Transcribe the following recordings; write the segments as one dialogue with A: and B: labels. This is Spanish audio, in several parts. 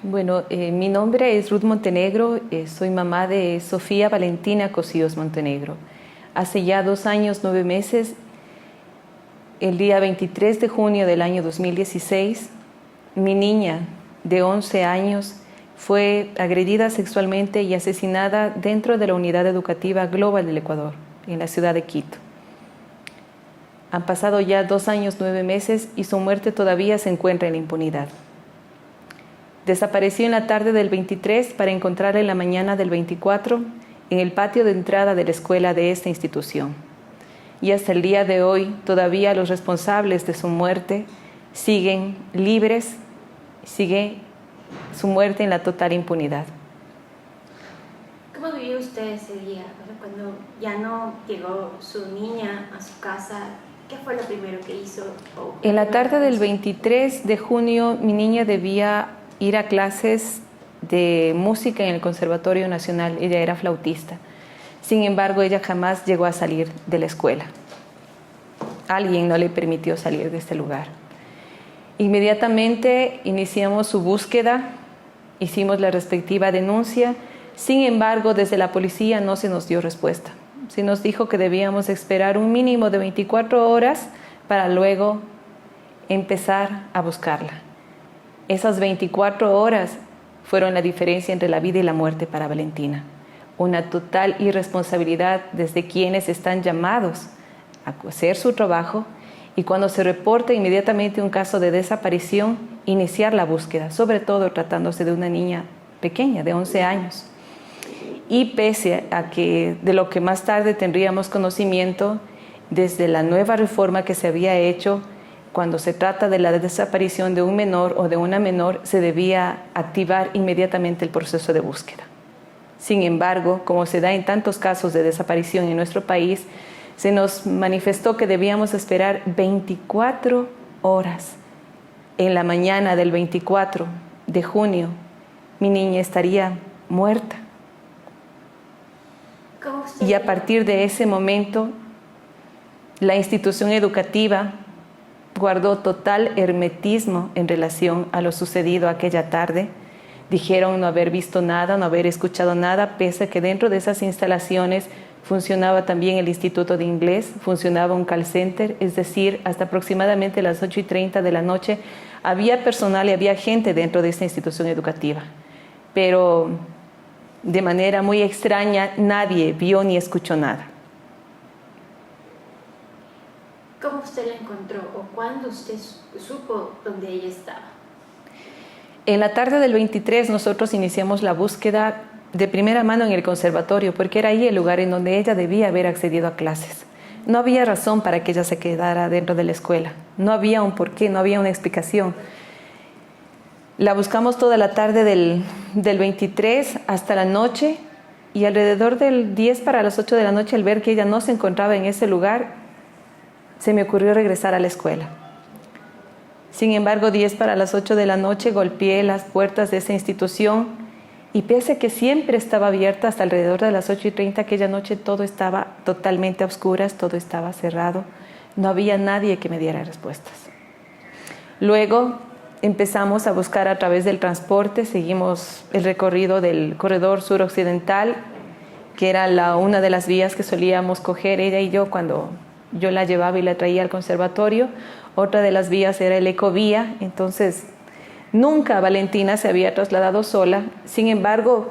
A: Bueno, mi nombre es Ruth Montenegro, soy mamá de Sofía Valentina Cosíos Montenegro. Hace ya 2 años, 9 meses, el día 23 de junio del año 2016, mi niña de 11 años fue agredida sexualmente y asesinada dentro de la Unidad Educativa Global del Ecuador, en la ciudad de Quito. Han pasado ya 2 años, 9 meses y su muerte todavía se encuentra en la impunidad. Desapareció en la tarde del 23 para encontrarla en la mañana del 24 en el patio de entrada de la escuela de esta institución. Y hasta el día de hoy todavía los responsables de su muerte siguen libres, sigue su muerte en la total impunidad.
B: ¿Cómo vivió usted ese día? O sea, cuando ya no llegó su niña a su casa, ¿qué fue lo primero que hizo?
A: En la tarde del 23 de junio mi niña debía ir a clases de música en el Conservatorio Nacional. Ella era flautista. Sin embargo, ella jamás llegó a salir de la escuela. Alguien no le permitió salir de este lugar. Inmediatamente iniciamos su búsqueda, hicimos la respectiva denuncia. Sin embargo, desde la policía no se nos dio respuesta. Se nos dijo que debíamos esperar un mínimo de 24 horas para luego empezar a buscarla. Esas 24 horas fueron la diferencia entre la vida y la muerte para Valentina. Una total irresponsabilidad desde quienes están llamados a hacer su trabajo y cuando se reporta inmediatamente un caso de desaparición, iniciar la búsqueda, sobre todo tratándose de una niña pequeña de 11 años. Y pese a que de lo que más tarde tendríamos conocimiento, desde la nueva reforma que se había hecho, cuando se trata de la desaparición de un menor o de una menor, se debía activar inmediatamente el proceso de búsqueda. Sin embargo, como se da en tantos casos de desaparición en nuestro país, se nos manifestó que debíamos esperar 24 horas. En la mañana del 24 de junio, mi niña estaría muerta. Y a partir de ese momento, la institución educativa guardó total hermetismo en relación a lo sucedido aquella tarde. Dijeron no haber visto nada, no haber escuchado nada, pese a que dentro de esas instalaciones funcionaba también el Instituto de Inglés, funcionaba un call center, es decir, hasta aproximadamente las 8:30 de la noche había personal y había gente dentro de esta institución educativa. Pero de manera muy extraña nadie vio ni escuchó nada.
B: ¿Cómo usted la encontró o cuándo usted supo dónde ella estaba?
A: En la tarde del 23 nosotros iniciamos la búsqueda de primera mano en el conservatorio, porque era ahí el lugar en donde ella debía haber accedido a clases. No había razón para que ella se quedara dentro de la escuela. No había un porqué, no había una explicación. La buscamos toda la tarde del 23 hasta la noche y alrededor del 10 para las 8 de la noche, al ver que ella no se encontraba en ese lugar, se me ocurrió regresar a la escuela. Sin embargo, 10 para las 8 de la noche golpeé las puertas de esa institución y pese a que siempre estaba abierta hasta alrededor de las 8:30 aquella noche, todo estaba totalmente a oscuras, todo estaba cerrado. No había nadie que me diera respuestas. Luego empezamos a buscar a través del transporte, seguimos el recorrido del corredor suroccidental, que era una de las vías que solíamos coger ella y yo cuando yo la llevaba y la traía al conservatorio. Otra de las vías era el Ecovía, entonces nunca Valentina se había trasladado sola. Sin embargo,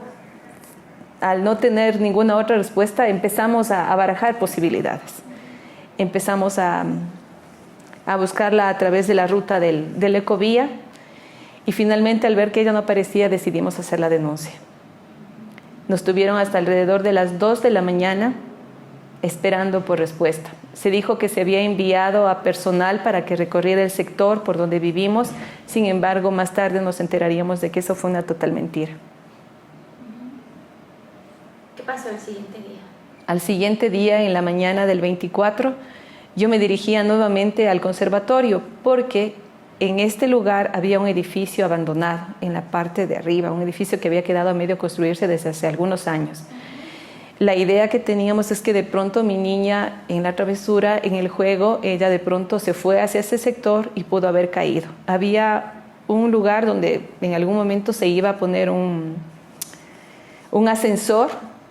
A: al no tener ninguna otra respuesta, empezamos a barajar posibilidades. Empezamos a buscarla a través de la ruta del Ecovía y finalmente al ver que ella no aparecía decidimos hacer la denuncia. Nos tuvieron hasta alrededor de las 2 de la mañana esperando por respuesta. Se dijo que se había enviado a personal para que recorriera el sector por donde vivimos. Sin embargo, más tarde nos enteraríamos de que eso fue una total mentira.
B: ¿Qué pasó el siguiente día?
A: Al siguiente día, en la mañana del 24, yo me dirigía nuevamente al conservatorio porque en este lugar había un edificio abandonado en la parte de arriba, un edificio que había quedado a medio construirse desde hace algunos años. La idea que teníamos es que de pronto mi niña en la travesura, en el juego, ella de pronto se fue hacia ese sector y pudo haber caído. Había un lugar donde en algún momento se iba a poner un ascensor.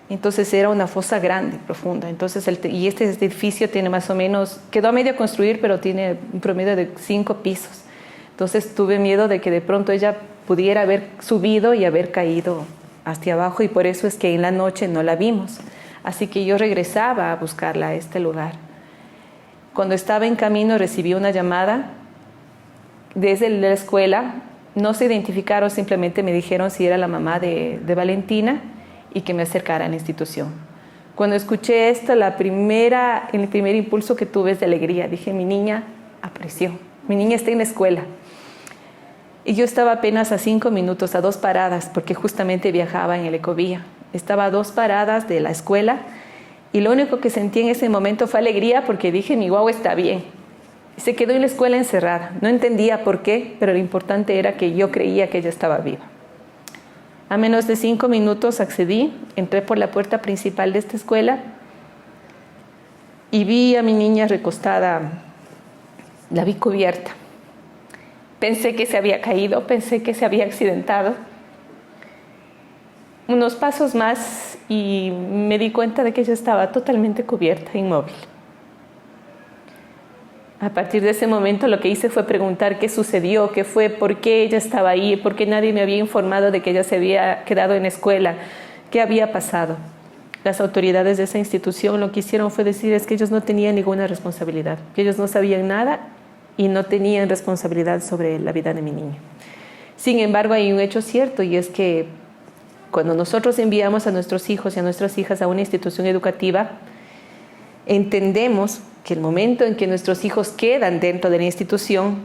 A: Entonces era una fosa grande, profunda. Entonces, y este edificio tiene más o menos, quedó a medio construir, pero tiene un promedio de 5 pisos. Entonces tuve miedo de que de pronto ella pudiera haber subido y haber caído hacia abajo, y por eso es que en la noche no la vimos. Así que yo regresaba a buscarla a este lugar. Cuando estaba en camino recibí una llamada desde la escuela. No se identificaron, simplemente me dijeron si era la mamá de Valentina y que me acercara a la institución. Cuando escuché esto, el primer impulso que tuve es de alegría. Dije, mi niña apareció, mi niña está en la escuela. Y yo estaba apenas a 5 minutos, a 2 paradas, porque justamente viajaba en el Ecovía. Estaba a 2 paradas de la escuela y lo único que sentí en ese momento fue alegría, porque dije, mi guagua está bien. Se quedó en la escuela encerrada. No entendía por qué, pero lo importante era que yo creía que ella estaba viva. A menos de 5 minutos accedí, entré por la puerta principal de esta escuela y vi a mi niña recostada, la vi cubierta. Pensé que se había caído, pensé que se había accidentado. Unos pasos más y me di cuenta de que ella estaba totalmente cubierta, inmóvil. A partir de ese momento lo que hice fue preguntar qué sucedió, qué fue, por qué ella estaba ahí, por qué nadie me había informado de que ella se había quedado en la escuela, qué había pasado. Las autoridades de esa institución lo que hicieron fue decir es que ellos no tenían ninguna responsabilidad, que ellos no sabían nada y no tenían responsabilidad sobre la vida de mi niña. Sin embargo, hay un hecho cierto, y es que cuando nosotros enviamos a nuestros hijos y a nuestras hijas a una institución educativa, entendemos que el momento en que nuestros hijos quedan dentro de la institución,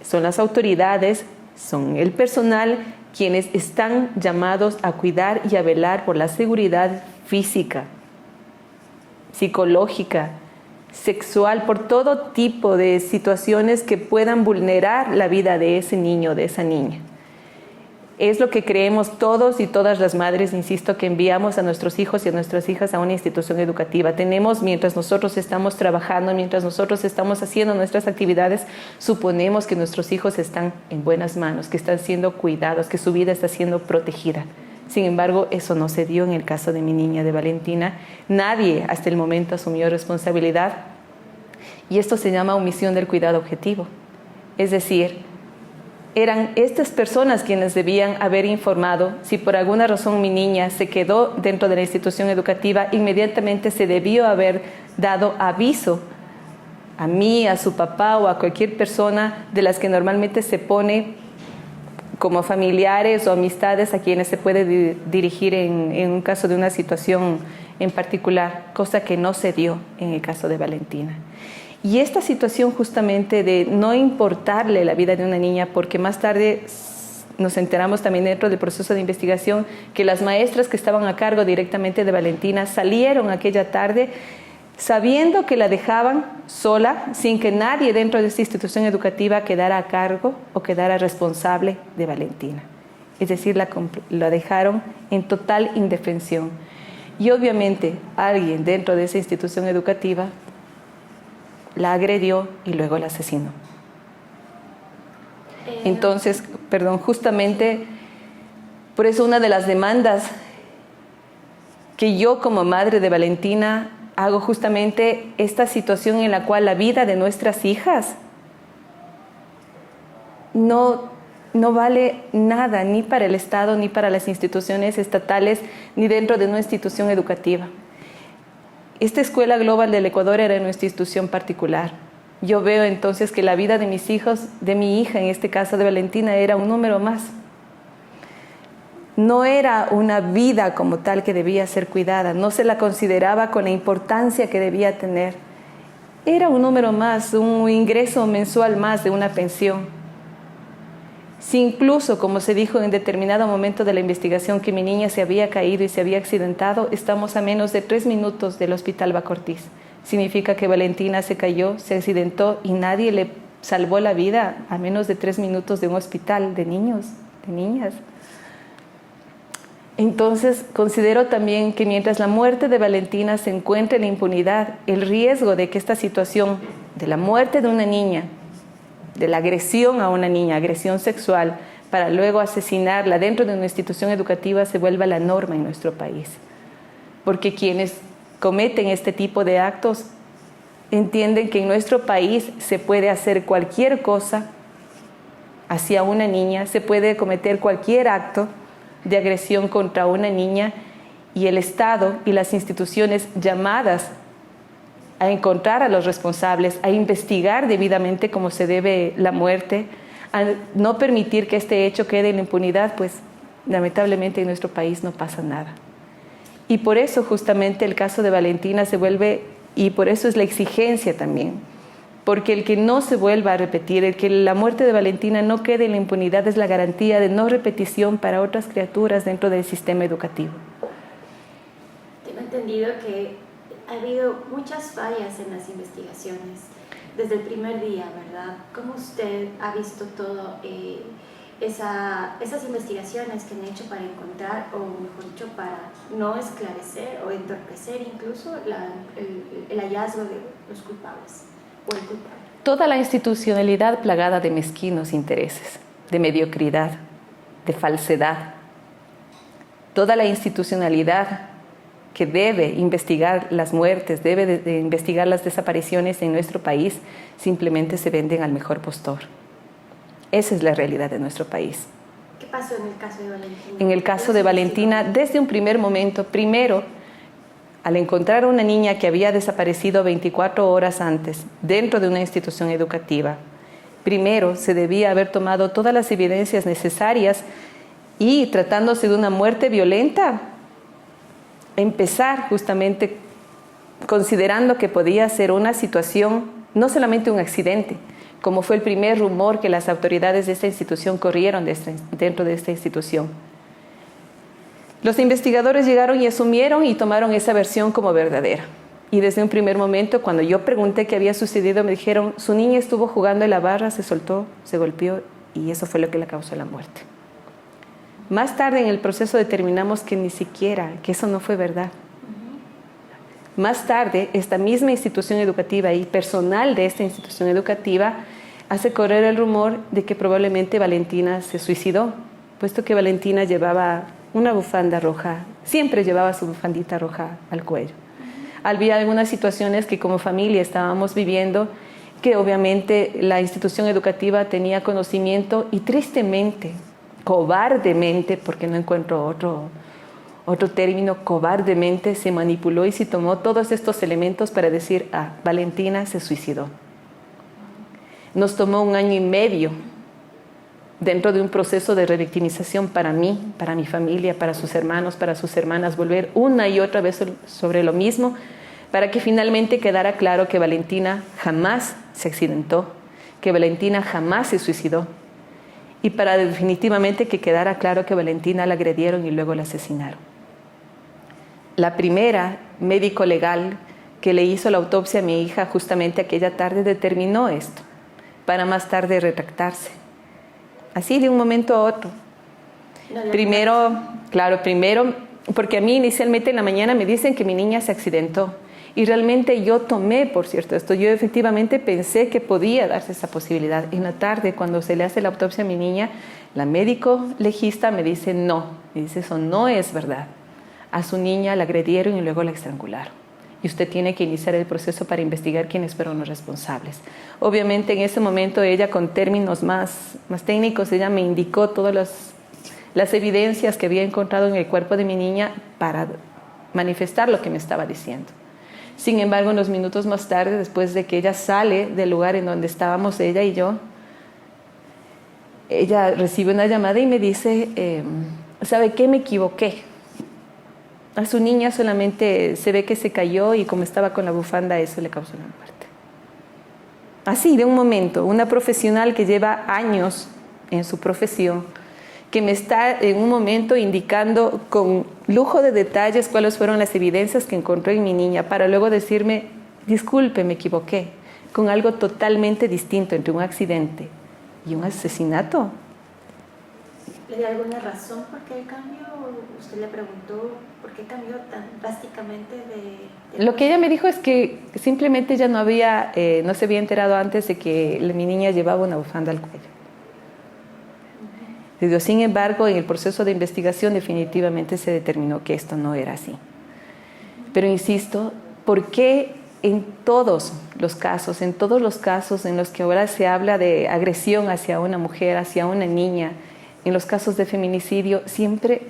A: son las autoridades, son el personal quienes están llamados a cuidar y a velar por la seguridad física, psicológica, sexual, por todo tipo de situaciones que puedan vulnerar la vida de ese niño o de esa niña. Es lo que creemos todos y todas las madres, insisto, que enviamos a nuestros hijos y a nuestras hijas a una institución educativa. Tenemos, mientras nosotros estamos trabajando, mientras nosotros estamos haciendo nuestras actividades, suponemos que nuestros hijos están en buenas manos, que están siendo cuidados, que su vida está siendo protegida. Sin embargo, eso no se dio en el caso de mi niña, de Valentina. Nadie hasta el momento asumió responsabilidad, y esto se llama omisión del cuidado objetivo. Es decir, eran estas personas quienes debían haber informado. Si por alguna razón mi niña se quedó dentro de la institución educativa, inmediatamente se debió haber dado aviso a mí, a su papá o a cualquier persona de las que normalmente se pone como familiares o amistades a quienes se puede dirigir en un caso de una situación en particular, cosa que no se dio en el caso de Valentina. Y esta situación justamente de no importarle la vida de una niña, porque más tarde nos enteramos también dentro del proceso de investigación que las maestras que estaban a cargo directamente de Valentina salieron aquella tarde sabiendo que la dejaban sola, sin que nadie dentro de esta institución educativa quedara a cargo o quedara responsable de Valentina. Es decir, la dejaron en total indefensión. Y obviamente alguien dentro de esa institución educativa la agredió y luego la asesinó. Entonces, justamente por eso una de las demandas que yo como madre de Valentina hago justamente esta situación en la cual la vida de nuestras hijas no vale nada, ni para el Estado, ni para las instituciones estatales, ni dentro de una institución educativa. Esta Escuela Global del Ecuador era una institución particular. Yo veo entonces que la vida de mis hijos, de mi hija, en este caso de Valentina, era un número más. No era una vida como tal que debía ser cuidada, no se la consideraba con la importancia que debía tener. Era un número más, un ingreso mensual más de una pensión. Si incluso, como se dijo en determinado momento de la investigación, que mi niña se había caído y se había accidentado, estamos a menos de 3 minutos del Hospital Bacortiz. Significa que Valentina se cayó, se accidentó y nadie le salvó la vida a menos de 3 minutos de un hospital de niños, de niñas. Entonces, considero también que mientras la muerte de Valentina se encuentre en la impunidad, el riesgo de que esta situación de la muerte de una niña de la agresión a una niña, agresión sexual, para luego asesinarla dentro de una institución educativa se vuelva la norma en nuestro país. Porque quienes cometen este tipo de actos entienden que en nuestro país se puede hacer cualquier cosa hacia una niña, se puede cometer cualquier acto de agresión contra una niña y el Estado y las instituciones llamadas a encontrar a los responsables, a investigar debidamente cómo se debe la muerte, a no permitir que este hecho quede en la impunidad, pues lamentablemente en nuestro país no pasa nada. Y por eso justamente el caso de Valentina se vuelve, y por eso es la exigencia también, porque el que no se vuelva a repetir, el que la muerte de Valentina no quede en la impunidad es la garantía de no repetición para otras criaturas dentro del sistema educativo.
B: Tengo entendido que ha habido muchas fallas en las investigaciones desde el primer día, ¿verdad? ¿Cómo usted ha visto todo esas investigaciones que han hecho para encontrar, o mejor dicho, para no esclarecer o entorpecer incluso el hallazgo de los culpables o el culpable?
A: Toda la institucionalidad plagada de mezquinos intereses, de mediocridad, de falsedad. Toda la institucionalidad que debe investigar las muertes, debe de investigar las desapariciones en nuestro país, simplemente se venden al mejor postor. Esa es la realidad de nuestro país.
B: ¿Qué pasó en el caso de Valentina?
A: En el caso de Valentina, desde un primer momento, primero, al encontrar a una niña que había desaparecido 24 horas antes dentro de una institución educativa, primero se debía haber tomado todas las evidencias necesarias y, tratándose de una muerte violenta, empezar justamente considerando que podía ser una situación, no solamente un accidente, como fue el primer rumor que las autoridades de esta institución corrieron dentro de esta institución. Los investigadores llegaron y asumieron y tomaron esa versión como verdadera. Y desde un primer momento, cuando yo pregunté qué había sucedido, me dijeron, su niña estuvo jugando en la barra, se soltó, se golpeó y eso fue lo que le causó la muerte. Más tarde en el proceso determinamos que ni siquiera, que eso no fue verdad. Más tarde, esta misma institución educativa y personal de esta institución educativa hace correr el rumor de que probablemente Valentina se suicidó, puesto que Valentina llevaba una bufanda roja, siempre llevaba su bufandita roja al cuello. Había algunas situaciones que como familia estábamos viviendo, que obviamente la institución educativa tenía conocimiento y tristemente, cobardemente, porque no encuentro otro término, cobardemente se manipuló y se tomó todos estos elementos para decir, Valentina se suicidó. Nos tomó 1 año y medio dentro de un proceso de revictimización para mí, para mi familia, para sus hermanos, para sus hermanas, volver una y otra vez sobre lo mismo, para que finalmente quedara claro que Valentina jamás se accidentó, que Valentina jamás se suicidó, y para definitivamente que quedara claro que Valentina la agredieron y luego la asesinaron. La primera médico legal que le hizo la autopsia a mi hija justamente aquella tarde determinó esto, para más tarde retractarse. Así de un momento a otro. Primero, porque a mí inicialmente en la mañana me dicen que mi niña se accidentó. Y realmente yo tomé, por cierto, esto. Yo efectivamente pensé que podía darse esa posibilidad. En la tarde, cuando se le hace la autopsia a mi niña, la médico legista me dice no. Me dice, eso no es verdad. A su niña la agredieron y luego la estrangularon. Y usted tiene que iniciar el proceso para investigar quiénes fueron los responsables. Obviamente en ese momento ella, con términos más técnicos, ella me indicó todas las evidencias que había encontrado en el cuerpo de mi niña para manifestar lo que me estaba diciendo. Sin embargo, unos minutos más tarde, después de que ella sale del lugar en donde estábamos ella y yo, ella recibe una llamada y me dice, ¿sabe qué? Me equivoqué. A su niña solamente se ve que se cayó y como estaba con la bufanda, eso le causó la muerte. Así, de un momento, una profesional que lleva años en su profesión, que me está en un momento indicando con lujo de detalles cuáles fueron las evidencias que encontró en mi niña, para luego decirme, disculpe, me equivoqué, con algo totalmente distinto entre un accidente y un asesinato.
B: ¿Le dio alguna razón por qué el cambio? ¿Usted le preguntó por qué cambió tan drásticamente de...
A: Lo que ella me dijo es que simplemente ella no se había enterado antes de que mi niña llevaba una bufanda al cuello. Sin embargo, en el proceso de investigación definitivamente se determinó que esto no era así. Pero insisto, ¿por qué en todos los casos en los que ahora se habla de agresión hacia una mujer, hacia una niña, en los casos de feminicidio, siempre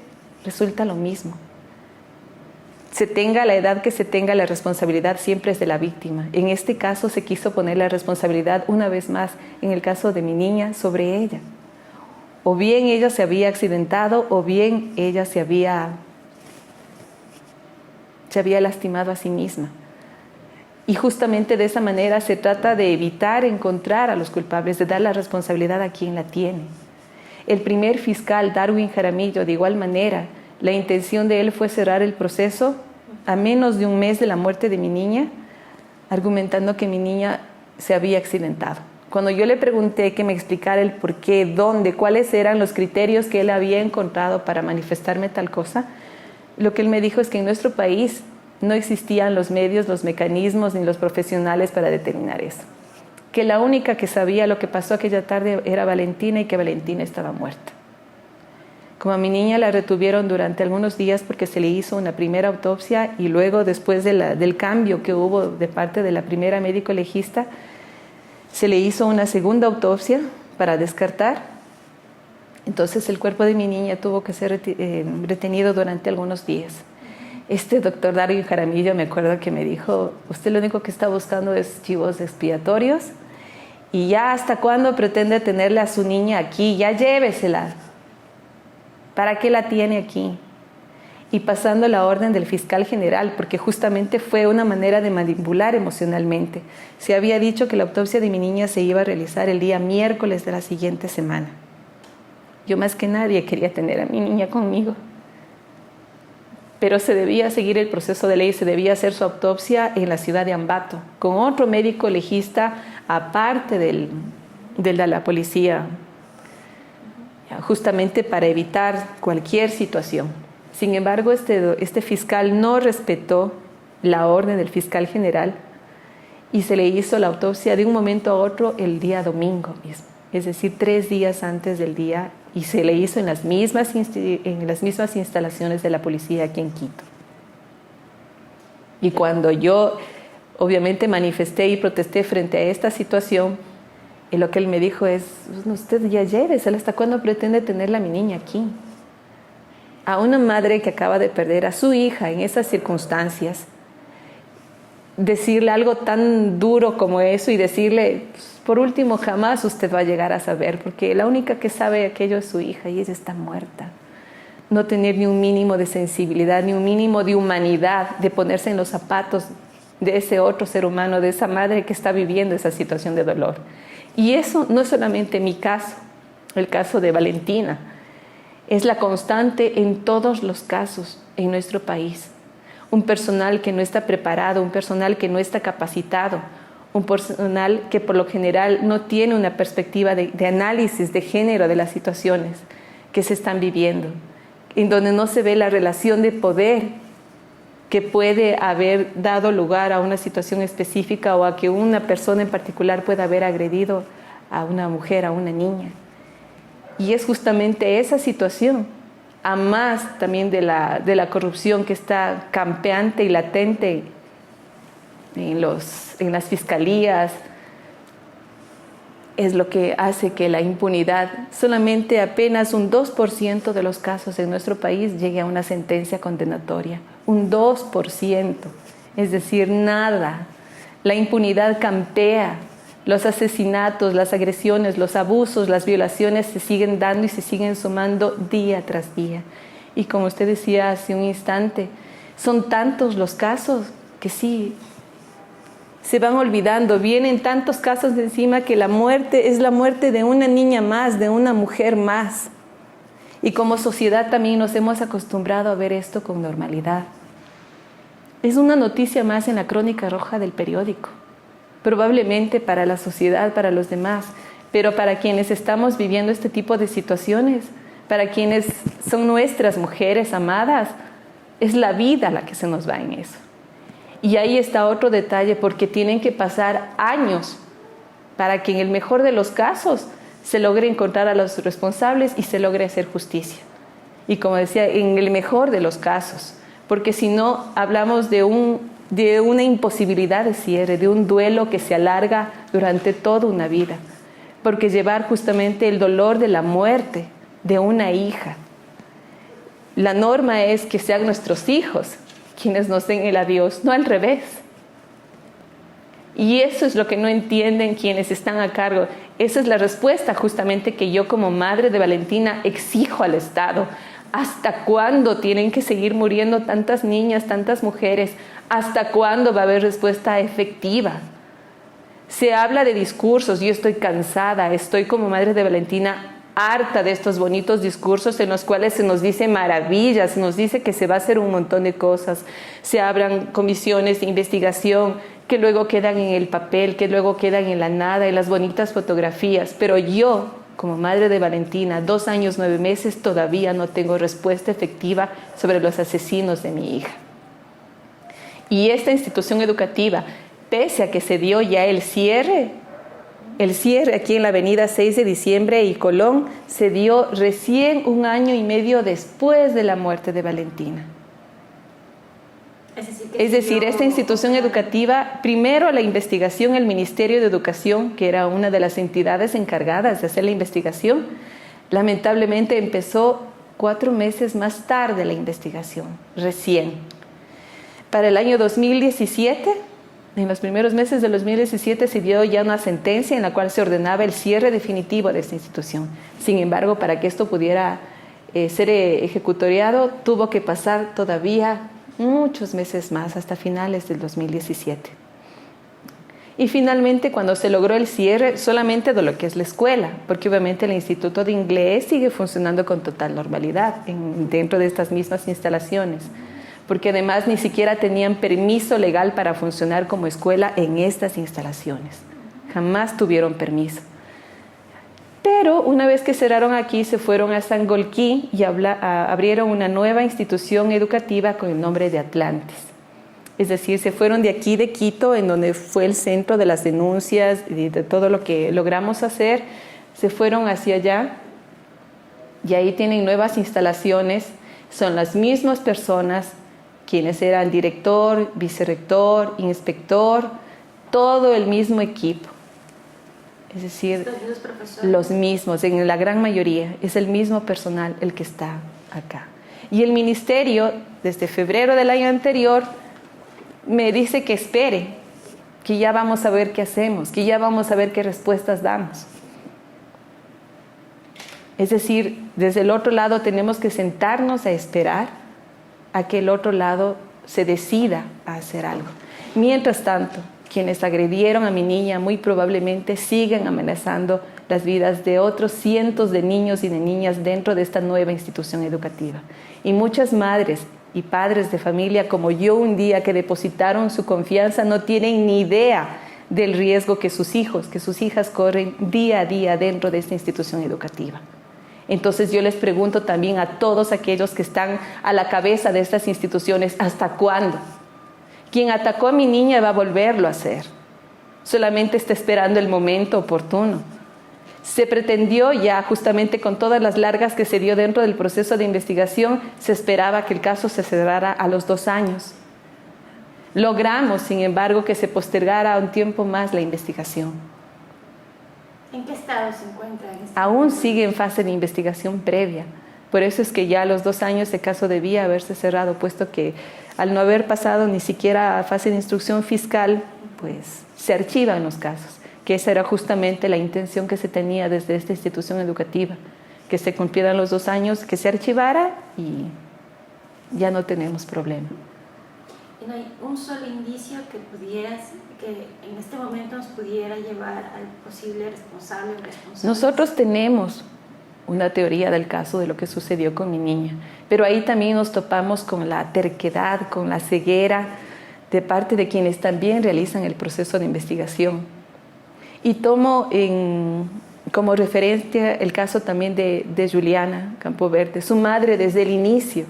A: resulta lo mismo? Se tenga la edad que se tenga, la responsabilidad siempre es de la víctima. En este caso se quiso poner la responsabilidad una vez más, en el caso de mi niña, sobre ella. O bien ella se había accidentado, o bien ella se había lastimado a sí misma. Y justamente de esa manera se trata de evitar encontrar a los culpables, de dar la responsabilidad a quien la tiene. El primer fiscal, Darwin Jaramillo, de igual manera, la intención de él fue cerrar el proceso a menos de un mes de la muerte de mi niña, argumentando que mi niña se había accidentado. Cuando yo le pregunté que me explicara el por qué, dónde, cuáles eran los criterios que él había encontrado para manifestarme tal cosa, lo que él me dijo es que en nuestro país no existían los medios, los mecanismos ni los profesionales para determinar eso. Que la única que sabía lo que pasó aquella tarde era Valentina y que Valentina estaba muerta. Como a mi niña la retuvieron durante algunos días porque se le hizo una primera autopsia y luego después del cambio que hubo de parte de la primera médico legista, se le hizo una segunda autopsia para descartar. Entonces el cuerpo de mi niña tuvo que ser retenido durante algunos días. Este doctor Darwin Jaramillo, me acuerdo que me dijo: usted lo único que está buscando es chivos expiatorios y ya hasta cuándo pretende tenerle a su niña aquí, ya llévesela. ¿Para qué la tiene aquí? Y pasando la orden del fiscal general, porque justamente fue una manera de manipular emocionalmente. Se había dicho que la autopsia de mi niña se iba a realizar el día miércoles de la siguiente semana. Yo más que nadie quería tener a mi niña conmigo. Pero se debía seguir el proceso de ley, se debía hacer su autopsia en la ciudad de Ambato, con otro médico legista aparte de la policía, justamente para evitar cualquier situación. Sin embargo, este fiscal no respetó la orden del fiscal general y se le hizo la autopsia de un momento a otro el día domingo mismo, es decir, 3 días antes del día, y se le hizo en las mismas instalaciones de la policía aquí en Quito. Y cuando yo obviamente manifesté y protesté frente a esta situación, lo que él me dijo es: usted ya llévesela, ¿hasta cuándo pretende tenerla a mi niña aquí? A una madre que acaba de perder a su hija en esas circunstancias, decirle algo tan duro como eso y decirle: por último, jamás usted va a llegar a saber, porque la única que sabe aquello es su hija y ella está muerta. No tener ni un mínimo de sensibilidad, ni un mínimo de humanidad, de ponerse en los zapatos de ese otro ser humano, de esa madre que está viviendo esa situación de dolor. Y eso no es solamente mi caso, el caso de Valentina, es la constante en todos los casos en nuestro país. Un personal que no está preparado, un personal que no está capacitado, un personal que por lo general no tiene una perspectiva de análisis de género de las situaciones que se están viviendo, en donde no se ve la relación de poder que puede haber dado lugar a una situación específica o a que una persona en particular pueda haber agredido a una mujer, a una niña. Y es justamente esa situación, a más también de la corrupción que está campeante y latente en las fiscalías, es lo que hace que la impunidad, solamente apenas un 2% de los casos en nuestro país llegue a una sentencia condenatoria. Un 2%, es decir, nada. La impunidad campea. Los asesinatos, las agresiones, los abusos, las violaciones se siguen dando y se siguen sumando día tras día. Y como usted decía hace un instante, son tantos los casos que sí, se van olvidando. Vienen tantos casos de encima que la muerte es la muerte de una niña más, de una mujer más. Y como sociedad también nos hemos acostumbrado a ver esto con normalidad. Es una noticia más en la crónica roja del periódico. Probablemente para la sociedad, para los demás, pero para quienes estamos viviendo este tipo de situaciones, para quienes son nuestras mujeres amadas, es la vida la que se nos va en eso. Y ahí está otro detalle, porque tienen que pasar años para que en el mejor de los casos se logre encontrar a los responsables y se logre hacer justicia. Y como decía, en el mejor de los casos, porque si no hablamos de una imposibilidad de cierre, de un duelo que se alarga durante toda una vida, porque llevar justamente el dolor de la muerte de una hija. La norma es que sean nuestros hijos quienes nos den el adiós, no al revés. Y eso es lo que no entienden quienes están a cargo. Esa es la respuesta justamente que yo como madre de Valentina exijo al Estado. ¿Hasta cuándo tienen que seguir muriendo tantas niñas, tantas mujeres? ¿Hasta cuándo va a haber respuesta efectiva? Se habla de discursos, yo estoy cansada, estoy como madre de Valentina harta de estos bonitos discursos en los cuales se nos dice maravillas, se nos dice que se va a hacer un montón de cosas, se abran comisiones de investigación que luego quedan en el papel, que luego quedan en la nada, en las bonitas fotografías, pero yo, como madre de Valentina, 2 años, 9 meses, todavía no tengo respuesta efectiva sobre los asesinos de mi hija. Y esta institución educativa, pese a que se dio ya el cierre aquí en la avenida 6 de diciembre y Colón, se dio recién 1 año y medio después de la muerte de Valentina. Es decir, esta institución educativa, primero la investigación, el Ministerio de Educación, que era una de las entidades encargadas de hacer la investigación, lamentablemente empezó 4 meses más tarde la investigación, recién. Para el año 2017, en los primeros meses de 2017 se dio ya una sentencia en la cual se ordenaba el cierre definitivo de esta institución. Sin embargo, para que esto pudiera ser ejecutoriado, tuvo que pasar todavía muchos meses más, hasta finales del 2017. Y finalmente, cuando se logró el cierre solamente de lo que es la escuela, porque obviamente el Instituto de Inglés sigue funcionando con total normalidad dentro de estas mismas instalaciones, porque además ni siquiera tenían permiso legal para funcionar como escuela en estas instalaciones. Jamás tuvieron permiso. Pero una vez que cerraron aquí, se fueron a Sangolquí y abrieron una nueva institución educativa con el nombre de Atlantis. Es decir, se fueron de aquí, de Quito, en donde fue el centro de las denuncias y de todo lo que logramos hacer, se fueron hacia allá y ahí tienen nuevas instalaciones. Son las mismas personas quienes eran director, vicerrector, inspector, todo el mismo equipo. Es decir, los mismos, en la gran mayoría, es el mismo personal el que está acá. Y el ministerio, desde febrero del año anterior, me dice que espere, que ya vamos a ver qué hacemos, que ya vamos a ver qué respuestas damos. Es decir, desde el otro lado tenemos que sentarnos a esperar a que el otro lado se decida a hacer algo. Mientras tanto, quienes agredieron a mi niña muy probablemente siguen amenazando las vidas de otros cientos de niños y de niñas dentro de esta nueva institución educativa. Y muchas madres y padres de familia como yo un día que depositaron su confianza no tienen ni idea del riesgo que sus hijos, que sus hijas corren día a día dentro de esta institución educativa. Entonces yo les pregunto también a todos aquellos que están a la cabeza de estas instituciones, ¿hasta cuándo? Quien atacó a mi niña va a volverlo a hacer. Solamente está esperando el momento oportuno. Se pretendió ya, justamente con todas las largas que se dio dentro del proceso de investigación, se esperaba que el caso se cerrara a los 2 años. Logramos, sin embargo, que se postergara un tiempo más la investigación.
B: ¿En qué estado se encuentra?
A: Aún sigue en fase de investigación previa. Por eso es que ya a los 2 años el caso debía haberse cerrado, puesto que al no haber pasado ni siquiera a fase de instrucción fiscal, pues se archivan los casos, que esa era justamente la intención que se tenía desde esta institución educativa, que se cumplieran los 2 años, que se archivara y ya no tenemos problema.
B: ¿Y no hay un solo indicio que en este momento nos pudiera llevar al posible responsable o responsable?
A: Nosotros tenemos una teoría del caso de lo que sucedió con mi niña, pero ahí también nos topamos con la terquedad, con la ceguera de parte de quienes también realizan el proceso de investigación. Y tomo en como referencia el caso también de Juliana Campoverde. Su madre desde el inicio,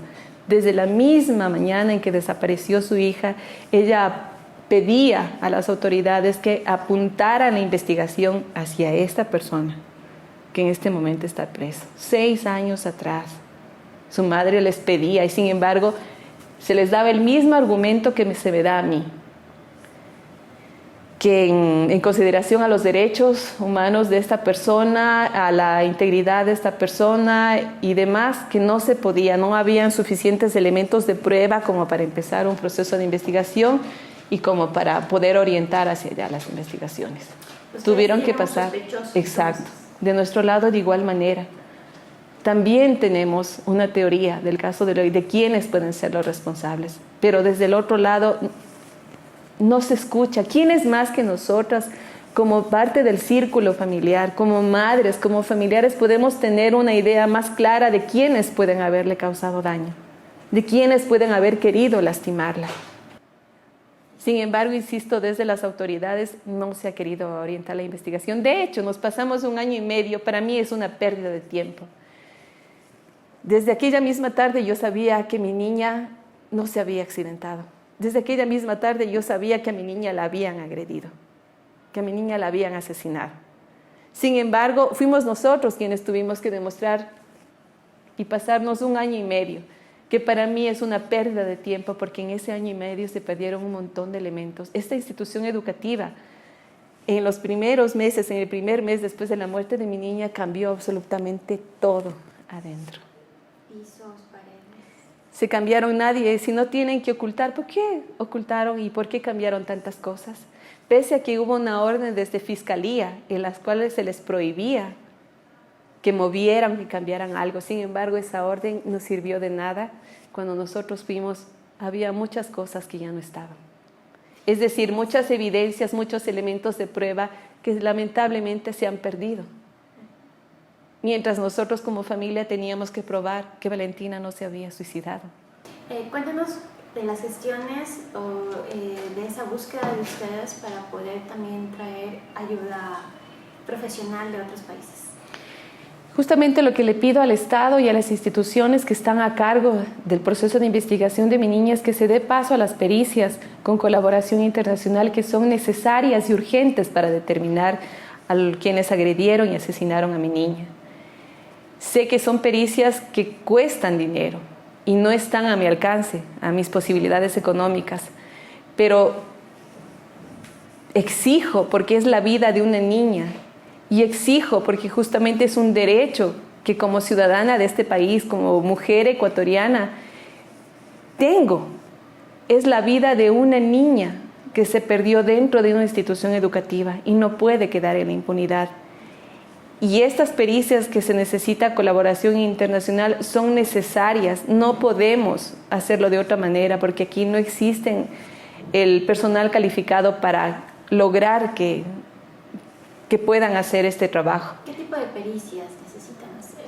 A: desde la misma mañana en que desapareció su hija, ella pedía a las autoridades que apuntaran la investigación hacia esta persona que en este momento está preso. 6 años atrás, su madre les pedía y sin embargo se les daba el mismo argumento que se me da a mí, que en consideración a los derechos humanos de esta persona, a la integridad de esta persona y demás, que no se podía, no habían suficientes elementos de prueba como para empezar un proceso de investigación y como para poder orientar hacia allá las investigaciones. Tuvieron que pasar. Exacto. De nuestro lado de igual manera. También tenemos una teoría del caso de quiénes pueden ser los responsables, pero desde el otro lado no se escucha. ¿Quiénes más que nosotras, como parte del círculo familiar, como madres, como familiares, podemos tener una idea más clara de quiénes pueden haberle causado daño, de quiénes pueden haber querido lastimarla? Sin embargo, insisto, desde las autoridades no se ha querido orientar la investigación. De hecho, nos pasamos 1 año y medio, para mí es una pérdida de tiempo. Desde aquella misma tarde yo sabía que mi niña no se había accidentado. Desde aquella misma tarde yo sabía que a mi niña la habían agredido, que a mi niña la habían asesinado. Sin embargo, fuimos nosotros quienes tuvimos que demostrar y pasarnos 1 año y medio, que para mí es una pérdida de tiempo porque en ese año y medio se perdieron un montón de elementos. Esta institución educativa, en los primeros meses, en el primer mes después de la muerte de mi niña, cambió absolutamente todo adentro.
B: Pisos, paredes.
A: Se cambiaron nadie, si no tienen que ocultar, ¿por qué ocultaron y por qué cambiaron tantas cosas? Pese a que hubo una orden desde Fiscalía en las cuales se les prohibía que movieran, que cambiaran algo. Sin embargo, esa orden no sirvió de nada. Cuando nosotros fuimos, había muchas cosas que ya no estaban. Es decir, muchas evidencias, muchos elementos de prueba que lamentablemente se han perdido. Mientras nosotros como familia teníamos que probar que Valentina no se había suicidado.
B: Cuéntanos de las gestiones o de esa búsqueda de ustedes para poder también traer ayuda profesional de otros países.
A: Justamente lo que le pido al Estado y a las instituciones que están a cargo del proceso de investigación de mi niña es que se dé paso a las pericias con colaboración internacional que son necesarias y urgentes para determinar a quienes agredieron y asesinaron a mi niña. Sé que son pericias que cuestan dinero y no están a mi alcance, a mis posibilidades económicas, pero exijo porque es la vida de una niña. Y exijo porque justamente es un derecho que como ciudadana de este país, como mujer ecuatoriana, tengo. Es la vida de una niña que se perdió dentro de una institución educativa y no puede quedar en la impunidad. Y estas pericias que se necesita colaboración internacional son necesarias. No podemos hacerlo de otra manera porque aquí no existen el personal calificado para lograr que puedan hacer este trabajo.
B: ¿Qué tipo de pericias necesitan hacer?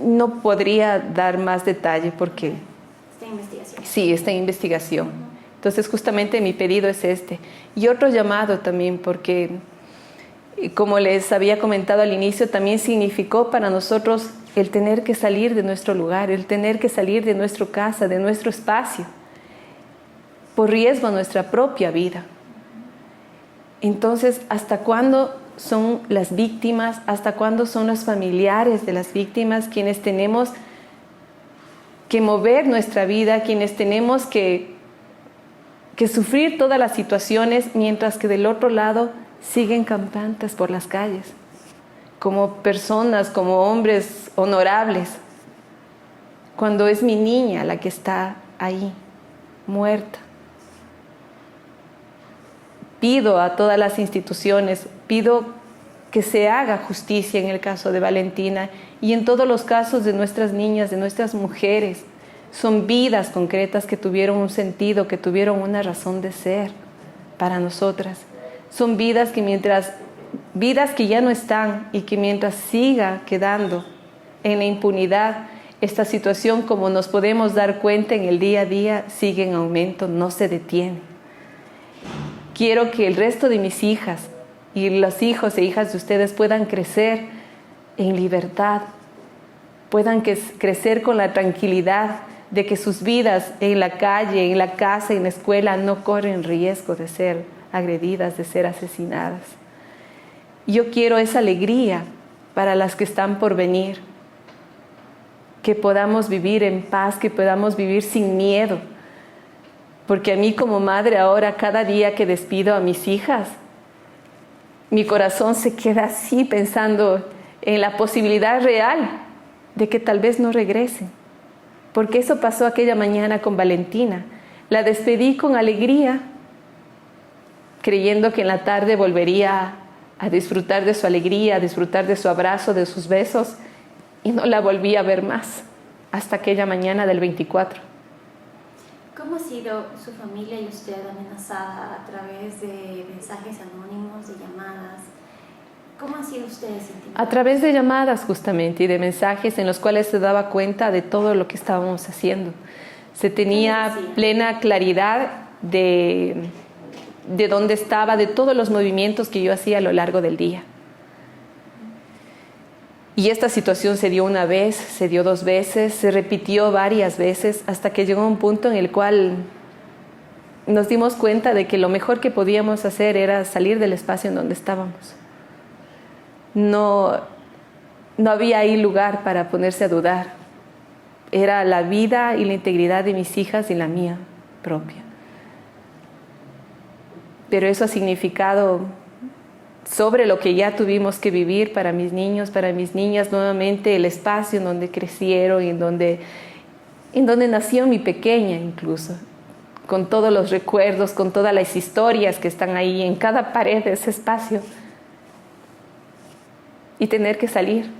A: No podría dar más detalle porque...
B: ¿Está en investigación?
A: Sí, está en investigación. Entonces justamente mi pedido es este. Y otro llamado también porque, como les había comentado al inicio, también significó para nosotros el tener que salir de nuestro lugar, el tener que salir de nuestra casa, de nuestro espacio, por riesgo a nuestra propia vida. Entonces, ¿hasta cuándo son las víctimas, hasta cuándo son los familiares de las víctimas quienes tenemos que mover nuestra vida, quienes tenemos que sufrir todas las situaciones, mientras que del otro lado siguen campantes por las calles, como personas, como hombres honorables, cuando es mi niña la que está ahí, muerta? Pido a todas las instituciones, pido que se haga justicia en el caso de Valentina y en todos los casos de nuestras niñas, de nuestras mujeres. Son vidas concretas que tuvieron un sentido, que tuvieron una razón de ser para nosotras. Son vidas que ya no están y que mientras siga quedando en la impunidad, esta situación, como nos podemos dar cuenta en el día a día, sigue en aumento, no se detiene. Quiero que el resto de mis hijas y los hijos e hijas de ustedes puedan crecer en libertad, puedan crecer con la tranquilidad de que sus vidas en la calle, en la casa, en la escuela no corren riesgo de ser agredidas, de ser asesinadas. Yo quiero esa alegría para las que están por venir, que podamos vivir en paz, que podamos vivir sin miedo, porque a mí como madre ahora, cada día que despido a mis hijas, mi corazón se queda así pensando en la posibilidad real de que tal vez no regresen, porque eso pasó aquella mañana con Valentina. La despedí con alegría, creyendo que en la tarde volvería a disfrutar de su alegría, a disfrutar de su abrazo, de sus besos, y no la volví a ver más hasta aquella mañana del 24.
B: ¿Cómo ha sido su familia y usted amenazada a través de mensajes anónimos, de llamadas? ¿Cómo han sido ustedes intimidados?
A: A través de llamadas justamente y de mensajes en los cuales se daba cuenta de todo lo que estábamos haciendo. Se tenía plena claridad de dónde estaba, de todos los movimientos que yo hacía a lo largo del día. Y esta situación se dio una vez, se dio 2 veces, se repitió varias veces, hasta que llegó un punto en el cual nos dimos cuenta de que lo mejor que podíamos hacer era salir del espacio en donde estábamos. No había ahí lugar para ponerse a dudar. Era la vida y la integridad de mis hijas y la mía propia. Pero eso ha significado, sobre lo que ya tuvimos que vivir para mis niños, para mis niñas, nuevamente el espacio en donde crecieron y en donde nació mi pequeña incluso, con todos los recuerdos, con todas las historias que están ahí en cada pared de ese espacio, y tener que salir